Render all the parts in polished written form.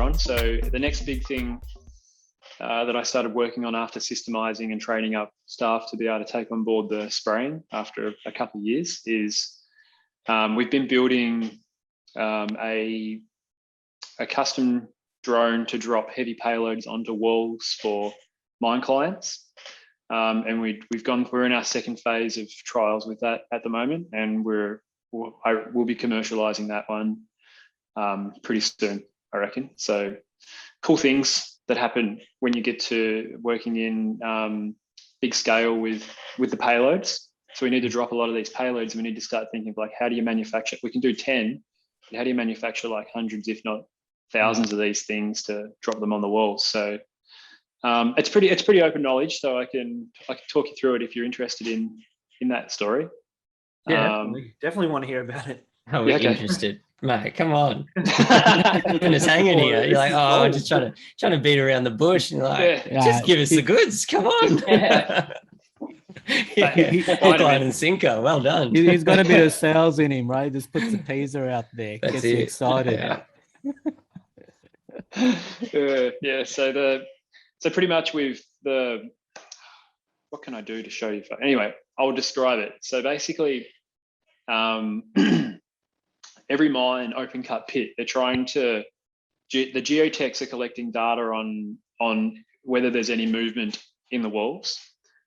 on. So the next big thing that I started working on after systemizing and training up staff to be able to take on board the spraying after a couple of years is we've been building a custom drone to drop heavy payloads onto walls for mine clients. And we're in our second phase of trials with that at the moment, and we'll be commercializing that one pretty soon, I reckon. So cool things that happen when you get to working in big scale with the payloads. So we need to drop a lot of these payloads, and we need to start thinking of like, how do you manufacture? We can do 10, but how do you manufacture like hundreds, if not thousands of these things to drop them on the walls? So it's pretty open knowledge, so I can talk you through it if you're interested in that story. Yeah, definitely want to hear about it. How we're interested, mate. Come on, keeping us hanging here. You're like, oh, I'm just trying to beat around the bush. And you're like, just give us the goods. Come on. Hook, line, and sinker. Well done. He's got a bit of sales in him, right? Just puts the teaser out there, gets you excited. Yeah. So pretty much with what can I do to show you? Anyway, I'll describe it. So basically, every mine, open cut pit, they're trying to, the geotechs are collecting data on whether there's any movement in the walls.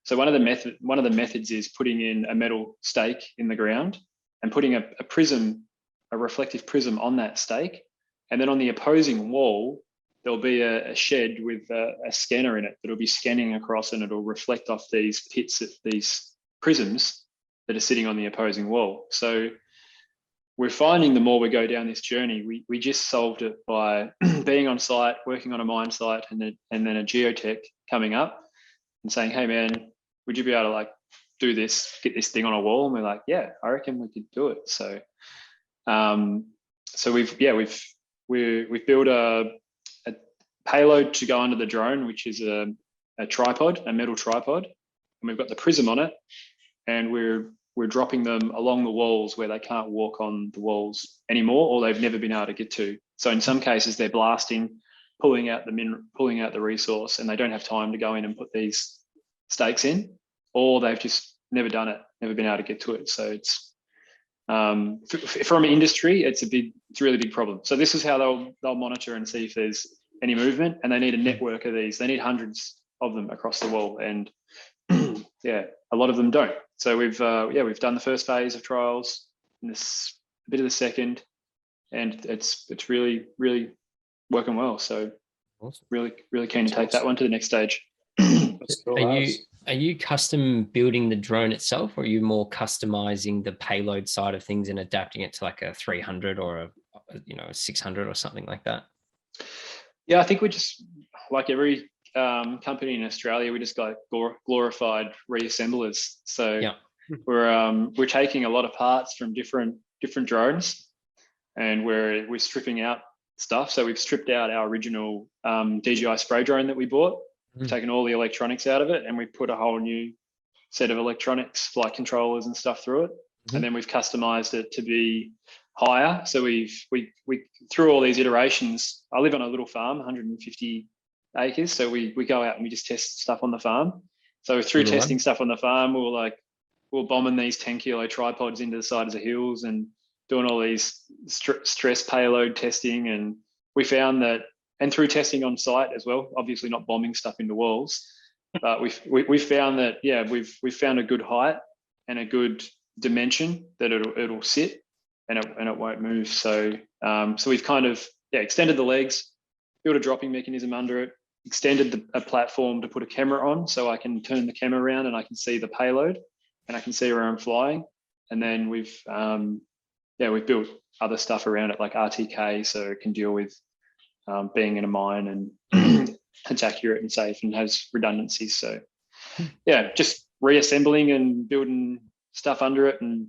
So one of the methods is putting in a metal stake in the ground and putting a reflective prism on that stake. And then on the opposing wall, there'll be a shed with a scanner in it that'll be scanning across, and it'll reflect off these these prisms that are sitting on the opposing wall. So we're finding the more we go down this journey, we just solved it by being on site, working on a mine site, and then a geotech coming up and saying, hey man, would you be able to like do this, get this thing on a wall? And we're like, yeah, I reckon we could do it. So we've built a payload to go under the drone, which is a tripod, a metal tripod, and we've got the prism on it, and we're dropping them along the walls where they can't walk on the walls anymore, or they've never been able to get to. So in some cases they're blasting, pulling out the resource, and they don't have time to go in and put these stakes in, or they've just never done it, never been able to get to it. So it's from industry, it's a really big problem. So this is how they'll monitor and see if there's any movement, and they need a network of these. They need hundreds of them across the wall, and yeah, a lot of them don't. So we've done the first phase of trials, and this a bit of the second, and it's really working well. So awesome. really keen to take that one to the next stage. Are you custom building the drone itself, or are you more customizing the payload side of things and adapting it to like a 300 or a 600 or something like that? Yeah, I think we just, like every company in Australia, we just got glorified reassemblers. So we're taking a lot of parts from different drones, and we're stripping out stuff. So we've stripped out our original DJI spray drone that we bought. We've taken all the electronics out of it, and we put a whole new set of electronics, flight controllers and stuff through it. And then we've customized it to be higher. So we through all these iterations. I live on a little farm, 150 acres. So we go out and we just test stuff on the farm. So through testing stuff on the farm, we're bombing these 10 kilo tripods into the sides of hills and doing all these stress payload testing. And we found that, and through testing on site as well, obviously not bombing stuff into walls, but we found that, we've found a good height and a good dimension that it'll sit and it won't move. So we've kind of extended the legs, built a dropping mechanism under it, extended a platform to put a camera on, so I can turn the camera around and I can see the payload and I can see where I'm flying. And then we've built other stuff around it, like RTK, so it can deal with being in a mine and it's accurate and safe and has redundancies. So just reassembling and building stuff under it and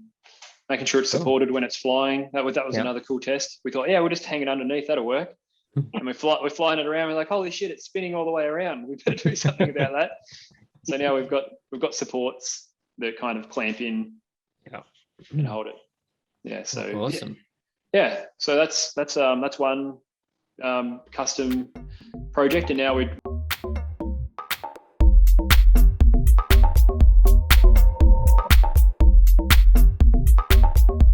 making sure it's supported when it's flying. That was another cool test. We thought, we'll just hang it underneath, that'll work. And we're flying it around. We're like, holy shit, it's spinning all the way around. We better do something about that. So now we've got supports that kind of clamp in and hold it. Yeah. So awesome. Yeah. So that's one custom project, and now we're